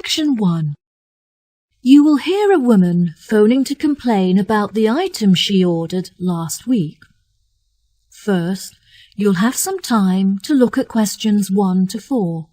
Section 1. You will hear a woman phoning to complain about the item she ordered last week. First, you'll have some time to look at questions 1 to 4.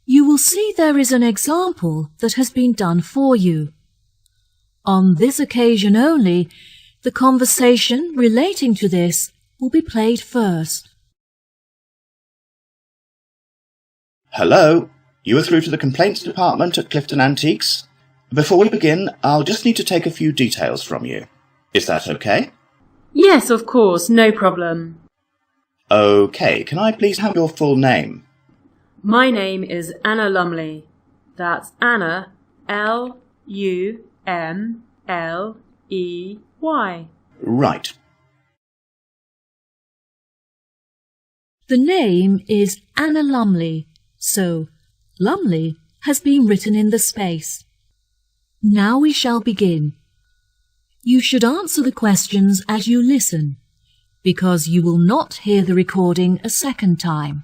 You will see there is an example that has been done for you. On this occasion only, the conversation relating to this will be played first. Hello, you are through to the complaints department at Clifton Antiques. Before we begin, I'll just need to take a few details from you. Is that okay? Yes, of course, no problem. Okay, can I please have your full name? My name is Anna Lumley. That's Anna, L-U-M-L-E-Y. Right. The name is Anna Lumley, so Lumley has been written in the space. Now we shall begin. You should answer the questions as you listen, because you will not hear the recording a second time.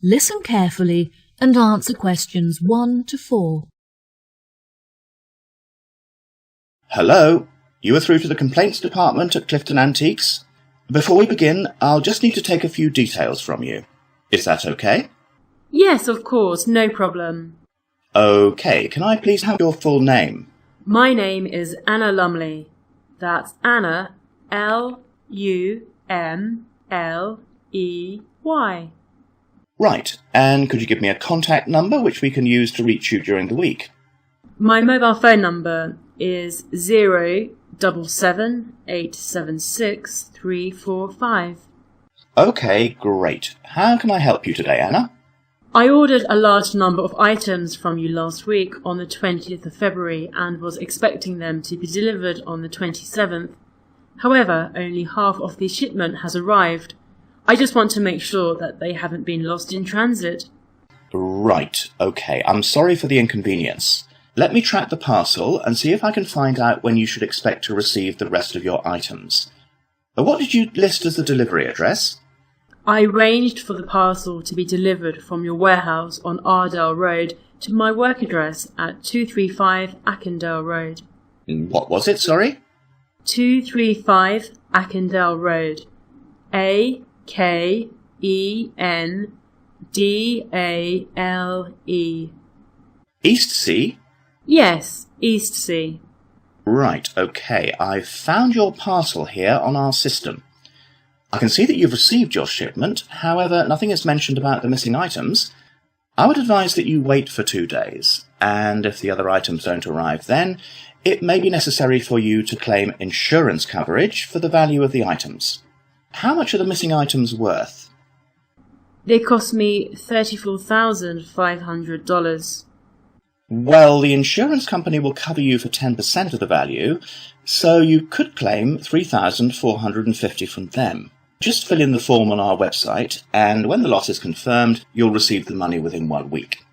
Listen carefully and answer questions 1 to 4. Hello, you are through to the complaints department at Clifton Antiques. Before we begin, I'll just need to take a few details from you. Is that okay? Yes, of course, no problem. Okay, can I please have your full name? My name is Anna Lumley. That's Anna, L-U-M-L-E-Y. Right, and could you give me a contact number which we can use to reach you during the week? My mobile phone number is 077876345. Okay, great. How can I help you today, Anna? I ordered a large number of items from you last week on the 20th of February and was expecting them to be delivered on the 27th. However, only half of the shipment has arrived. I just want to make sure that they haven't been lost in transit. Right, okay. I'm sorry for the inconvenience. Let me track the parcel and see if I can find out when you should expect to receive the rest of your items. What did you list as the delivery address? I arranged for the parcel to be delivered from your warehouse on Ardale Road to my work address at 235 Ackendale Road. What was it, sorry? 235 Ackendale Road. A-K-E-N-D-A-L-E. Eastsea? Yes, Eastsea. Right, okay. I've found your parcel here on our system. I can see that you've received your shipment, however, nothing is mentioned about the missing items. I would advise that you wait for 2 days, and if the other items don't arrive then, it may be necessary for you to claim insurance coverage for the value of the items. How much are the missing items worth? They cost me $34,500. Well, the insurance company will cover you for 10% of the value, so you could claim $3,450 from them. Just fill in the form on our website, and when the loss is confirmed, you'll receive the money within 1 week.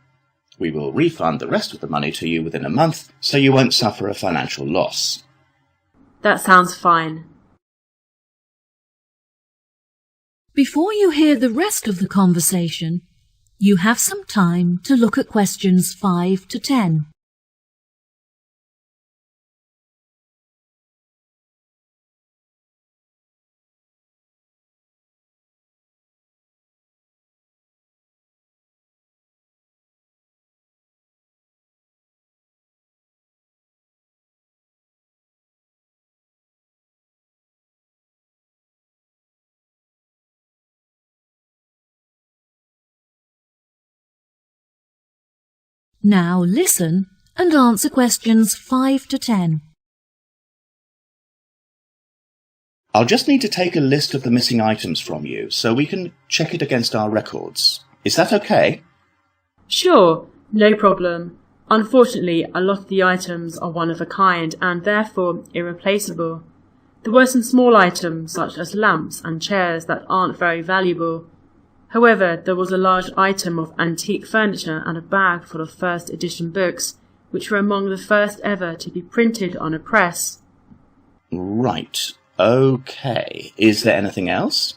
We will refund the rest of the money to you within a month, so you won't suffer a financial loss. That sounds fine. Before you hear the rest of the conversation, you have some time to look at questions 5 to 10. Now listen and answer questions 5 to 10. I'll just need to take a list of the missing items from you so we can check it against our records. Is that okay? Sure, no problem. Unfortunately, a lot of the items are one of a kind and therefore irreplaceable. There were some small items such as lamps and chairs that aren't very valuable. However, there was a large item of antique furniture and a bag full of first edition books, which were among the first ever to be printed on a press. Right. Okay. Is there anything else?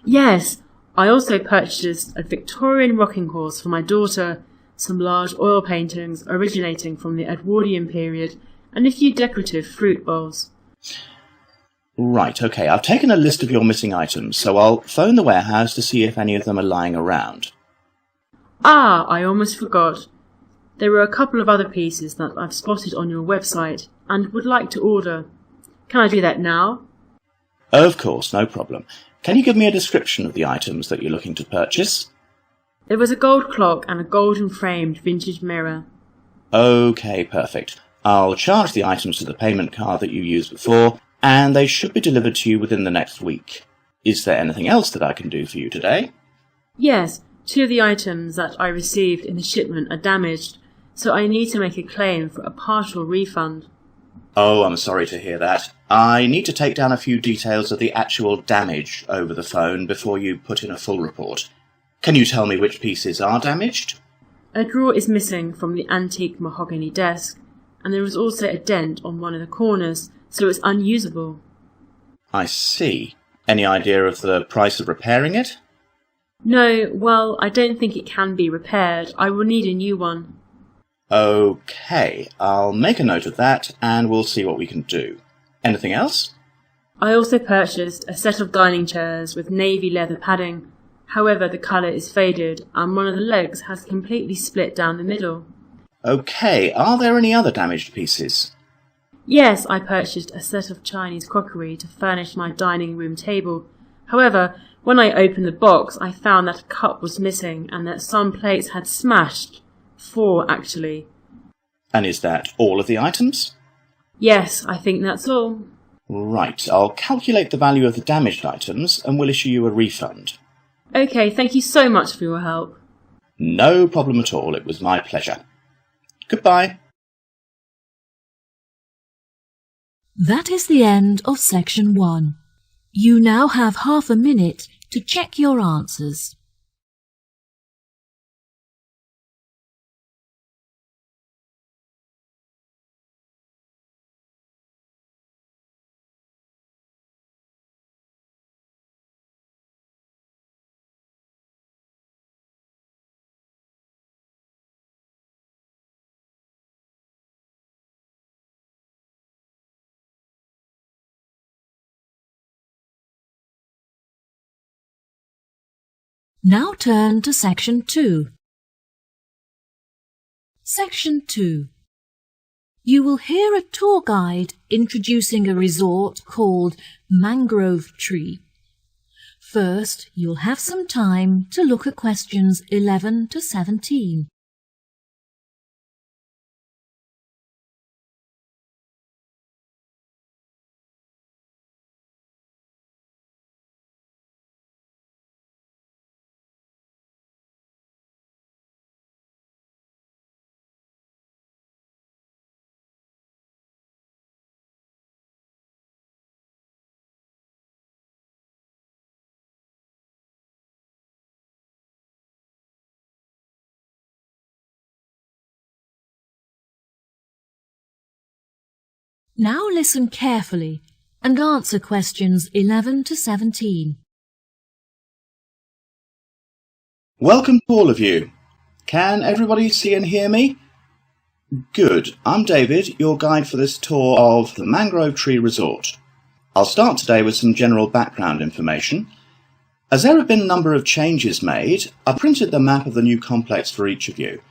Yes, I also purchased a Victorian rocking horse for my daughter, some large oil paintings originating from the Edwardian period, and a few decorative fruit bowls. Right, okay. I've taken a list of your missing items, so I'll phone the warehouse to see if any of them are lying around. Ah, I almost forgot. There were a couple of other pieces that I've spotted on your website and would like to order. Can I do that now? Of course, no problem. Can you give me a description of the items that you're looking to purchase? There was a gold clock and a golden framed vintage mirror. Okay, perfect. I'll charge the items to the payment card that you used before, and they should be delivered to you within the next week. Is there anything else that I can do for you today? Yes, 2 of the items that I received in the shipment are damaged, so I need to make a claim for a partial refund. Oh, I'm sorry to hear that. I need to take down a few details of the actual damage over the phone before you put in a full report. Can you tell me which pieces are damaged? A drawer is missing from the antique mahogany desk, and there is also a dent on one of the corners, so it's unusable. I see. Any idea of the price of repairing it? No, well, I don't think it can be repaired. I will need a new one. Okay, I'll make a note of that and we'll see what we can do. Anything else? I also purchased a set of dining chairs with navy leather padding. However, the colour is faded and one of the legs has completely split down the middle. Okay, are there any other damaged pieces? Yes, I purchased a set of Chinese crockery to furnish my dining room table. However, when I opened the box, I found that a cup was missing and that some plates had smashed. 4, actually. And is that all of the items? Yes, I think that's all. Right, I'll calculate the value of the damaged items and we'll issue you a refund. Okay, thank you so much for your help. No problem at all, it was my pleasure. Goodbye. That is the end of section 1. You now have half a minute to check your answers. Now turn to section 2. Section 2. You will hear a tour guide introducing a resort called Mangrove Tree. First, you'll have some time to look at questions 11 to 17. Now listen carefully and answer questions 11 to 17. Welcome to all of you. Can everybody see and hear me? Good. I'm David, your guide for this tour of the Mangrove Tree Resort. I'll start today with some general background information. As there have been a number of changes made, I printed the map of the new complex for each of you.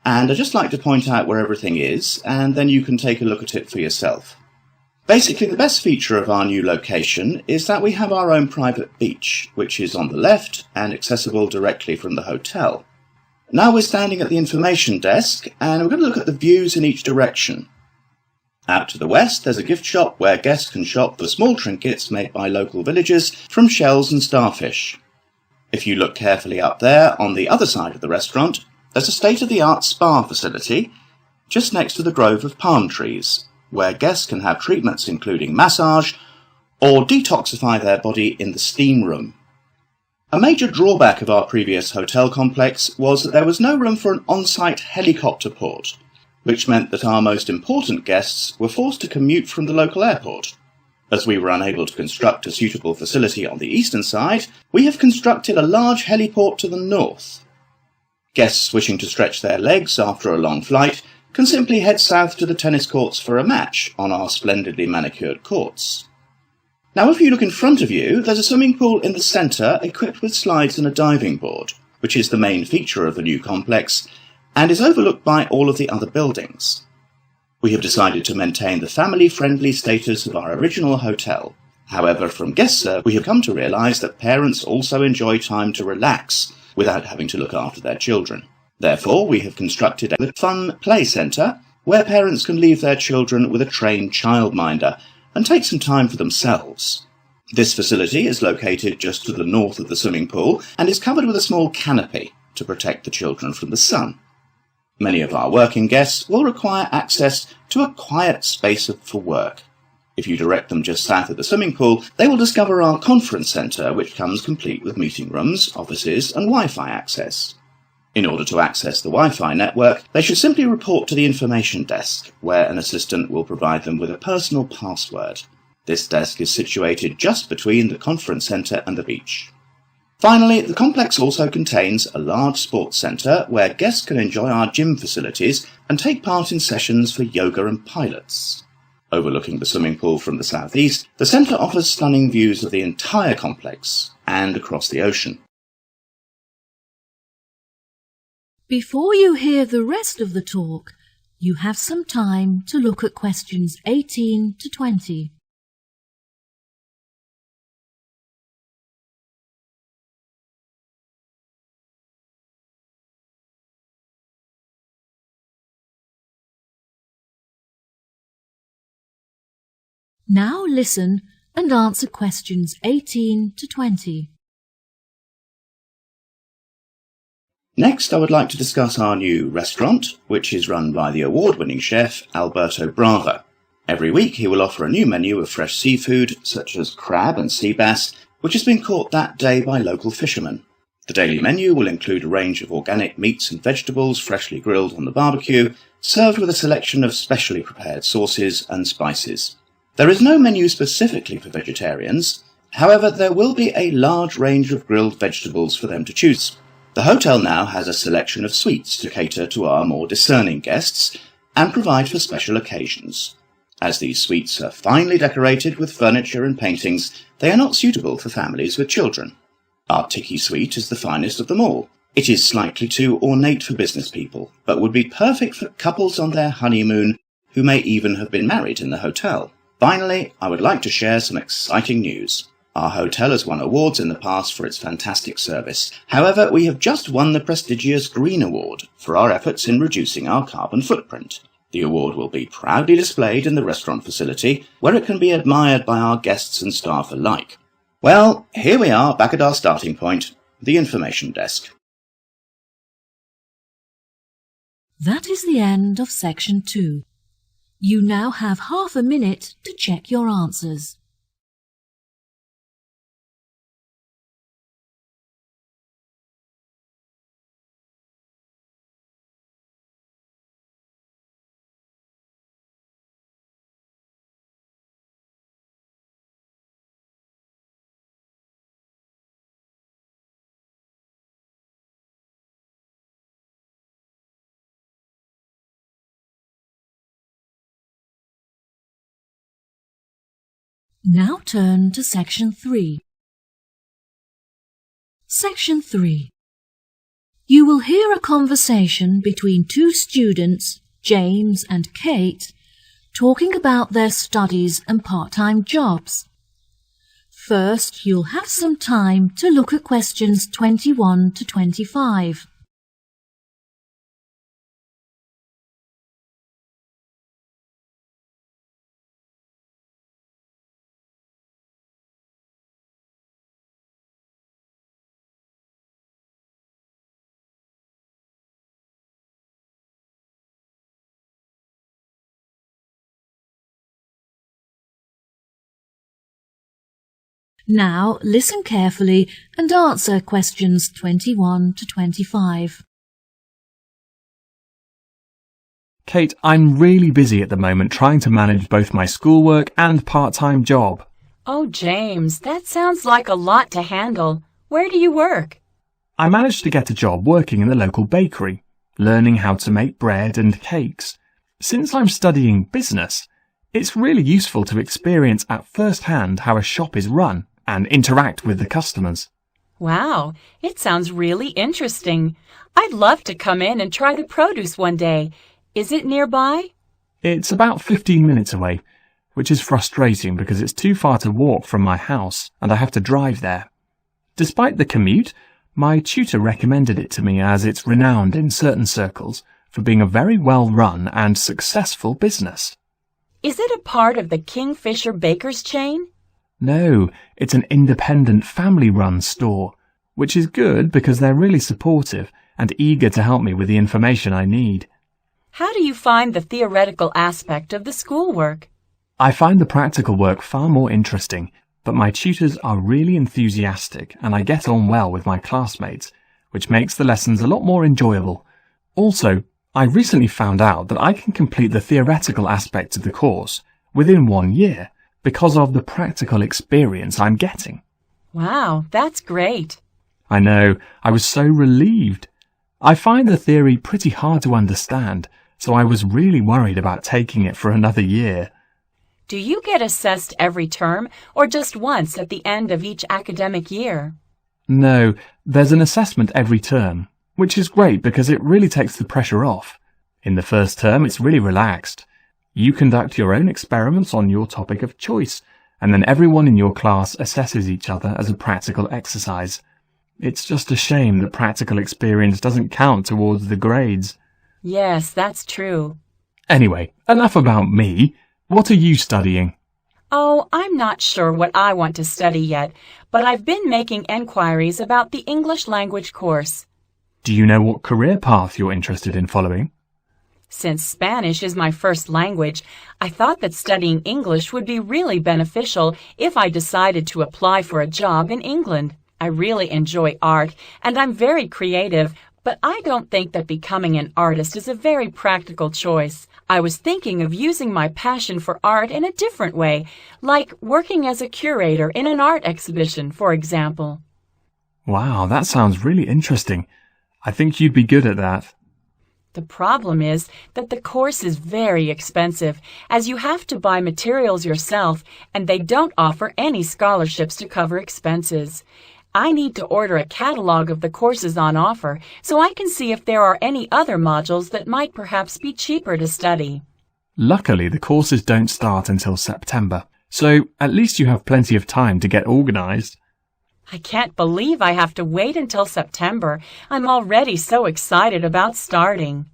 And I'd just like to point out where everything is, and then you can take a look at it for yourself. Basically, the best feature of our new location is that we have our own private beach, which is on the left and accessible directly from the hotel. Now we're standing at the information desk, and we're going to look at the views in each direction. Out to the west, there's a gift shop where guests can shop for small trinkets made by local villagers from shells and starfish. If you look carefully up there, on the other side of the restaurant, there's a state-of-the-art spa facility just next to the grove of palm trees, where guests can have treatments including massage or detoxify their body in the steam room. A major drawback of our previous hotel complex was that there was no room for an on-site helicopter port, which meant that our most important guests were forced to commute from the local airport. As we were unable to construct a suitable facility on the eastern side, we have constructed a large heliport to the north. Guests wishing to stretch their legs after a long flight can simply head south to the tennis courts for a match on our splendidly manicured courts. Now, if you look in front of you, there's a swimming pool in the centre equipped with slides and a diving board, which is the main feature of the new complex, and is overlooked by all of the other buildings. We have decided to maintain the family-friendly status of our original hotel. However, from guests, we have come to realise that parents also enjoy time to relax without having to look after their children. Therefore, we have constructed a fun play centre where parents can leave their children with a trained childminder and take some time for themselves. This facility is located just to the north of the swimming pool and is covered with a small canopy to protect the children from the sun. Many of our working guests will require access to a quiet space for work. If you direct them just south of the swimming pool, they will discover our conference centre, which comes complete with meeting rooms, offices and Wi-Fi access. In order to access the Wi-Fi network, they should simply report to the information desk, where an assistant will provide them with a personal password. This desk is situated just between the conference centre and the beach. Finally, the complex also contains a large sports centre where guests can enjoy our gym facilities and take part in sessions for yoga and pilates. Overlooking the swimming pool from the southeast, the centre offers stunning views of the entire complex and across the ocean. Before you hear the rest of the talk, you have some time to look at questions 18 to 20. Now listen and answer questions 18 to 20. Next, I would like to discuss our new restaurant, which is run by the award-winning chef Alberto Brava. Every week he will offer a new menu of fresh seafood, such as crab and sea bass, which has been caught that day by local fishermen. The daily menu will include a range of organic meats and vegetables freshly grilled on the barbecue, served with a selection of specially prepared sauces and spices. There is no menu specifically for vegetarians. However, there will be a large range of grilled vegetables for them to choose. The hotel now has a selection of sweets to cater to our more discerning guests and provide for special occasions. As these sweets are finely decorated with furniture and paintings, they are not suitable for families with children. Our Tiki sweet is the finest of them all. It is slightly too ornate for business people, but would be perfect for couples on their honeymoon who may even have been married in the hotel. Finally, I would like to share some exciting news. Our hotel has won awards in the past for its fantastic service. However, we have just won the prestigious Green Award for our efforts in reducing our carbon footprint. The award will be proudly displayed in the restaurant facility, where it can be admired by our guests and staff alike. Well, here we are back at our starting point, the information desk. That is the end of section 2. You now have half a minute to check your answers. Now turn to section 3. Section 3. You will hear a conversation between two students, James and Kate, talking about their studies and part-time jobs. First, you'll have some time to look at questions 21 to 25. Now listen carefully and answer questions 21 to 25. Kate, I'm really busy at the moment trying to manage both my schoolwork and part-time job. Oh, James, that sounds like a lot to handle. Where do you work? I managed to get a job working in the local bakery, learning how to make bread and cakes. Since I'm studying business, it's really useful to experience at first hand how a shop is run and interact with the customers. Wow, it sounds really interesting. I'd love to come in and try the produce one day. Is it nearby? It's about 15 minutes away, which is frustrating because it's too far to walk from my house and I have to drive there. Despite the commute, my tutor recommended it to me as it's renowned in certain circles for being a very well-run and successful business. Is it a part of the Kingfisher Bakers chain? No, it's an independent family-run store, which is good because they're really supportive and eager to help me with the information I need. How do you find the theoretical aspect of the schoolwork? I find the practical work far more interesting, but my tutors are really enthusiastic and I get on well with my classmates, which makes the lessons a lot more enjoyable. Also, I recently found out that I can complete the theoretical aspects of the course within 1 year because of the practical experience I'm getting. Wow, that's great. I know, I was so relieved. I find the theory pretty hard to understand, so I was really worried about taking it for another year. Do you get assessed every term or just once at the end of each academic year? No, there's an assessment every term, which is great because it really takes the pressure off. In the first term, it's really relaxed. You conduct your own experiments on your topic of choice, and then everyone in your class assesses each other as a practical exercise. It's just a shame that practical experience doesn't count towards the grades. Yes, that's true. Anyway, enough about me. What are you studying? Oh, I'm not sure what I want to study yet, but I've been making enquiries about the English language course. Do you know what career path you're interested in following? Since Spanish is my first language, I thought that studying English would be really beneficial if I decided to apply for a job in England. I really enjoy art, and I'm very creative, but I don't think that becoming an artist is a very practical choice. I was thinking of using my passion for art in a different way, like working as a curator in an art exhibition, for example. Wow, that sounds really interesting. I think you'd be good at that. The problem is that the course is very expensive, as you have to buy materials yourself, and they don't offer any scholarships to cover expenses. I need to order a catalog of the courses on offer so I can see if there are any other modules that might perhaps be cheaper to study. Luckily, the courses don't start until September, so at least you have plenty of time to get organized. I can't believe I have to wait until September. I'm already so excited about starting.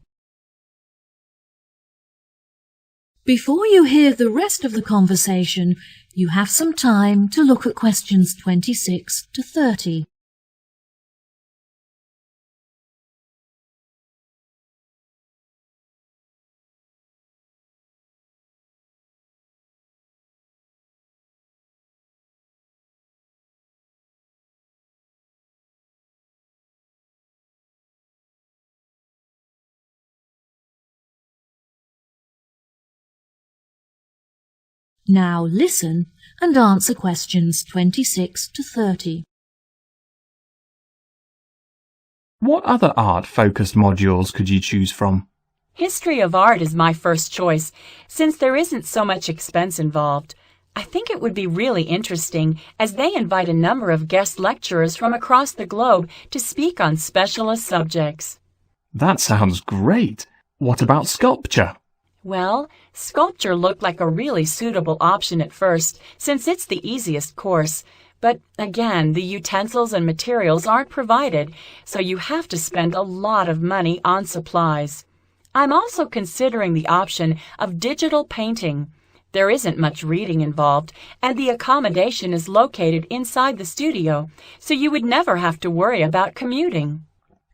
Before you hear the rest of the conversation, you have some time to look at questions 26 to 30. Now listen and answer questions 26 to 30. What other art-focused modules could you choose from? History of art is my first choice, since there isn't so much expense involved. I think it would be really interesting, as they invite a number of guest lecturers from across the globe to speak on specialist subjects. That sounds great. What about sculpture? Well, sculpture looked like a really suitable option at first, since it's the easiest course. But again, the utensils and materials aren't provided, so you have to spend a lot of money on supplies. I'm also considering the option of digital painting. There isn't much reading involved, and the accommodation is located inside the studio, so you would never have to worry about commuting.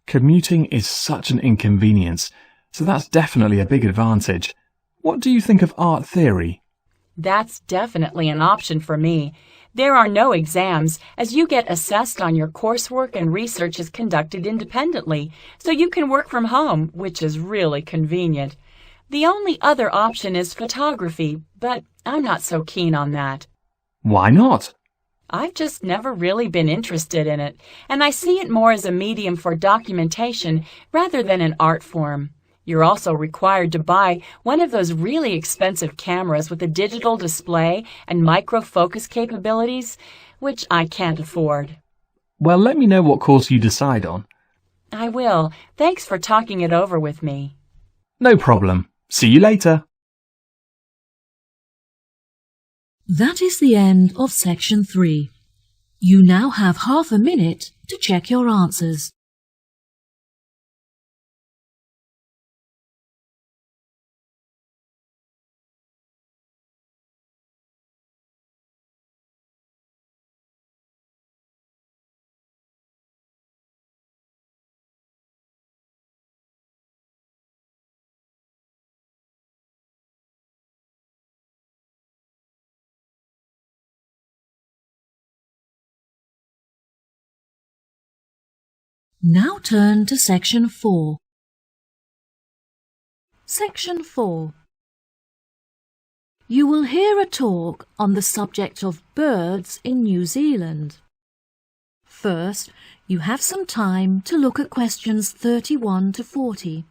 Commuting is such an inconvenience, so that's definitely a big advantage. What do you think of art theory? That's definitely an option for me. There are no exams, as you get assessed on your coursework and research is conducted independently, so you can work from home, which is really convenient. The only other option is photography, but I'm not so keen on that. Why not? I've just never really been interested in it, and I see it more as a medium for documentation rather than an art form. You're also required to buy one of those really expensive cameras with a digital display and micro-focus capabilities, which I can't afford. Well, let me know what course you decide on. I will. Thanks for talking it over with me. No problem. See you later. That is the end of section 3. You now have half a minute to check your answers. Now turn to section 4. Section 4. You will hear a talk on the subject of birds in New Zealand. First, you have some time to look at questions 31 to 40.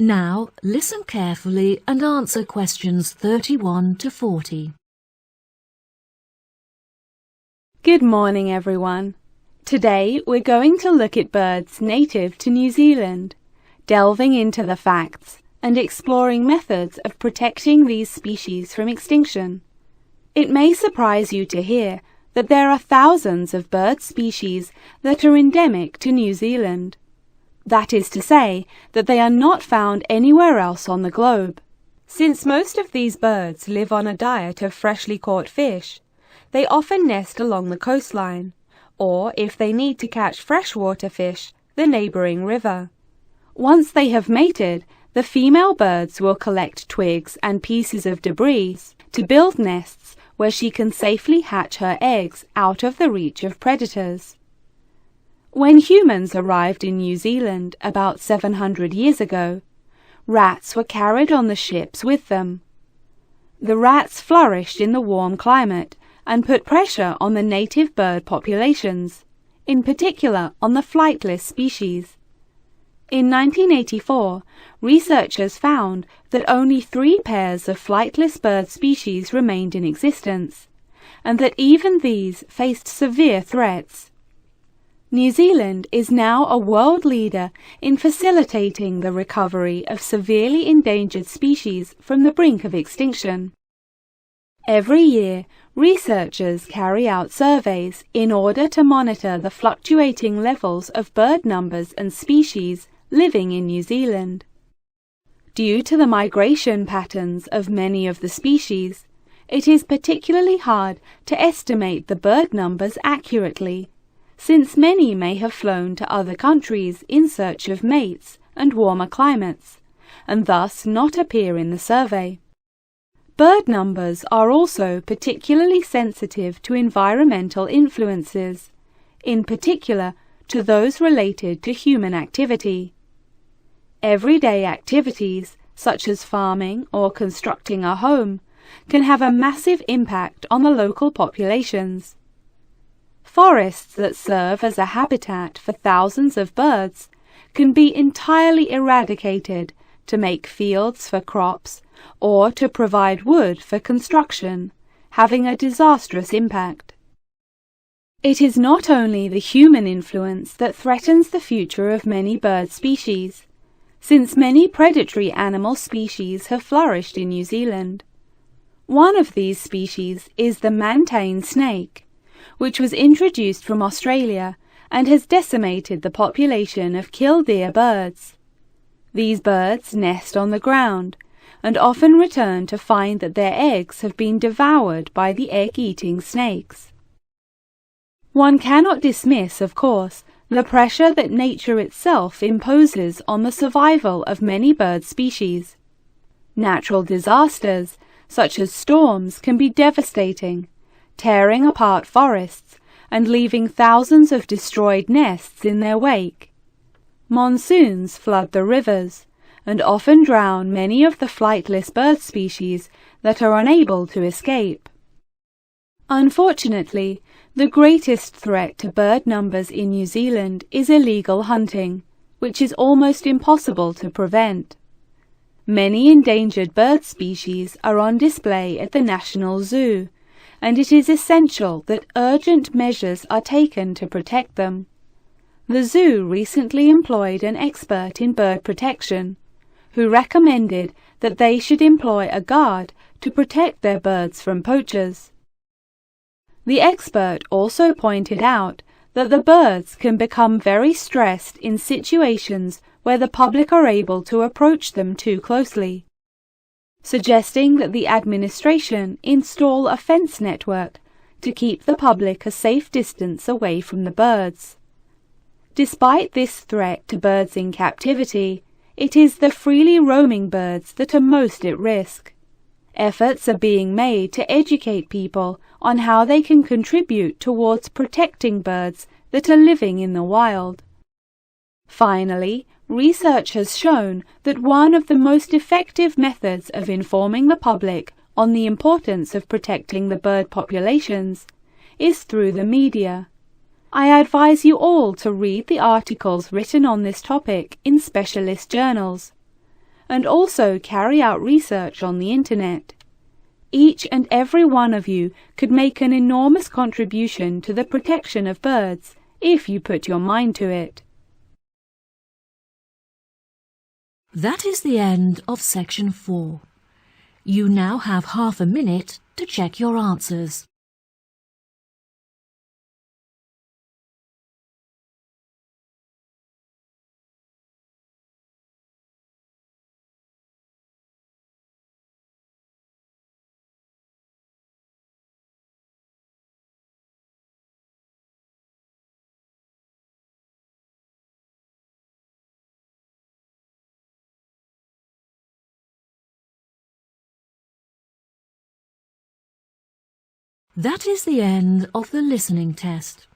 Now listen carefully and answer questions 31 to 40. Good morning, everyone. Today we're going to look at birds native to New Zealand, delving into the facts and exploring methods of protecting these species from extinction. It may surprise you to hear that there are thousands of bird species that are endemic to New Zealand. That is to say, that they are not found anywhere else on the globe. Since most of these birds live on a diet of freshly caught fish, they often nest along the coastline, or, if they need to catch freshwater fish, the neighbouring river. Once they have mated, the female birds will collect twigs and pieces of debris to build nests where she can safely hatch her eggs out of the reach of predators. When humans arrived in New Zealand about 700 years ago, rats were carried on the ships with them. The rats flourished in the warm climate and put pressure on the native bird populations, in particular on the flightless species. In 1984, researchers found that only 3 pairs of flightless bird species remained in existence, and that even these faced severe threats. New Zealand is now a world leader in facilitating the recovery of severely endangered species from the brink of extinction. Every year, researchers carry out surveys in order to monitor the fluctuating levels of bird numbers and species living in New Zealand. Due to the migration patterns of many of the species, it is particularly hard to estimate the bird numbers accurately, since many may have flown to other countries in search of mates and warmer climates, and thus not appear in the survey. Bird numbers are also particularly sensitive to environmental influences, in particular to those related to human activity. Everyday activities, such as farming or constructing a home, can have a massive impact on the local populations. Forests that serve as a habitat for thousands of birds can be entirely eradicated to make fields for crops or to provide wood for construction, having a disastrous impact. It is not only the human influence that threatens the future of many bird species, since many predatory animal species have flourished in New Zealand. One of these species is the mantane snake, which was introduced from Australia and has decimated the population of killdeer birds. These birds nest on the ground and often return to find that their eggs have been devoured by the egg-eating snakes. One cannot dismiss, of course, the pressure that nature itself imposes on the survival of many bird species. Natural disasters, such as storms, can be devastating, tearing apart forests and leaving thousands of destroyed nests in their wake. Monsoons flood the rivers and often drown many of the flightless bird species that are unable to escape. Unfortunately, the greatest threat to bird numbers in New Zealand is illegal hunting, which is almost impossible to prevent. Many endangered bird species are on display at the National Zoo, and it is essential that urgent measures are taken to protect them. The zoo recently employed an expert in bird protection, who recommended that they should employ a guard to protect their birds from poachers. The expert also pointed out that the birds can become very stressed in situations where the public are able to approach them too closely, suggesting that the administration install a fence network to keep the public a safe distance away from the birds. Despite this threat to birds in captivity, it is the freely roaming birds that are most at risk. Efforts are being made to educate people on how they can contribute towards protecting birds that are living in the wild. Finally, research has shown that one of the most effective methods of informing the public on the importance of protecting the bird populations is through the media. I advise you all to read the articles written on this topic in specialist journals, and also carry out research on the internet. Each and every one of you could make an enormous contribution to the protection of birds if you put your mind to it. That is the end of section 4. You now have half a minute to check your answers. That is the end of the listening test.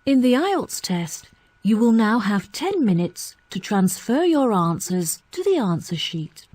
In the IELTS test, you will now have 10 minutes to transfer your answers to the answer sheet.